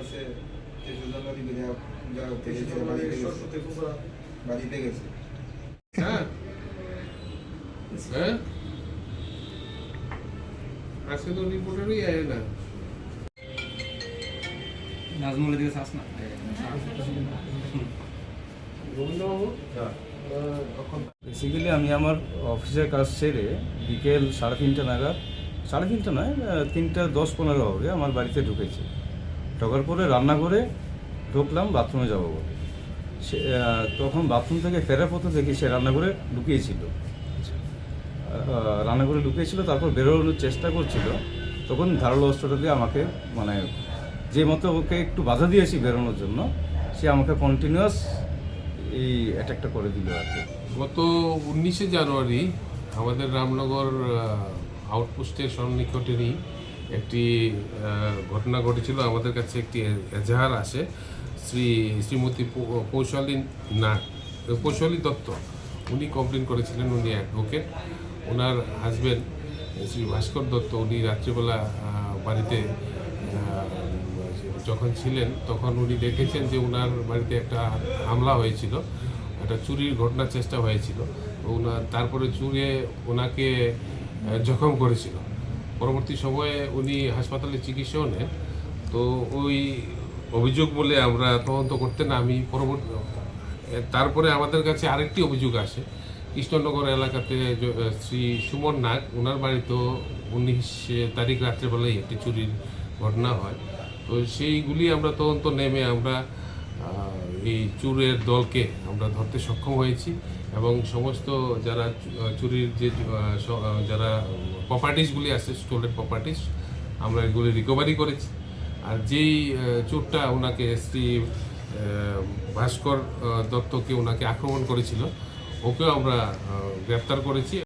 আছে বাড়িতে গেছে। হ্যাঁ হ্যাঁ আজকে তো রিপোর্টারই আয় না। নাজমুলের দিকে চাস না বেসিক্যালি আমি আমার অফিসের কাজ সেরে বিকেল 3:30 নাগাদ, 3:30 নয়, 3:10-15 হবে আমার বাড়িতে ঢুকেছি। ঢোকার পরে রান্না করে ঢুকলাম বাথরুমে যাবো বলে। তখন বাথরুম থেকে ফেরার পথে দেখি সে রান্নাঘরে লুকিয়েছিল। রান্নাঘরে লুকিয়েছিল, তারপর বেরোনোর চেষ্টা করছিল। তখন ধারালো অস্ত্রটা দিয়ে আমাকে মানে যে মতো ওকে একটু বাধা দিয়েছি বেরোনোর জন্য, সে আমাকে কন্টিনিউয়াস এই অ্যাটাকটা করে দিল আর কি। গত 19শে জানুয়ারি আমাদের রামনগর আউটপোস্টের সন্নিকটেরই একটি ঘটনা ঘটেছিল। আমাদের কাছে একটি এজাহার আসে। শ্রীমতী পৌশালী দত্ত উনি কমপ্লেন করেছিলেন। উনি অ্যাডভোকেট। ওনার হাজব্যান্ড শ্রী ভাস্কর দত্ত উনি রাত্রিবেলা বাড়িতে যখন ছিলেন তখন উনি দেখেছেন যে ওনার বাড়িতে একটা হামলা হয়েছিল, একটা চুরির ঘটনার চেষ্টা হয়েছিল। তারপরে চুরে ওনাকে জখম করেছিল। পরবর্তী সময়ে উনি হাসপাতালে চিকিৎসাও নেন। তো ওই অভিযোগ বলে আমরা তদন্ত করতে নামি। তারপরে আমাদের কাছে আরেকটি অভিযোগ আসে। কৃষ্ণনগর এলাকাতে শ্রী সুমন নাগ ওনার বাড়িতেও 19 তারিখ রাত্রেবেলায় একটি চুরির ঘটনা হয়। তো সেইগুলি আমরা তদন্ত নেমে আমরা এই চুরের দলকে আমরা ধরতে সক্ষম হয়েছি এবং সমস্ত যারা চুরির যে যারা প্রপার্টিসগুলি আছে, স্টোলেন প্রপার্টিস, আমরা এগুলি রিকভারি করেছি। আর যেই চোরটা ওনাকে শ্রী ভাস্কর দত্তকে ওনাকে আক্রমণ করেছিল, ওকেও আমরা গ্রেপ্তার করেছি।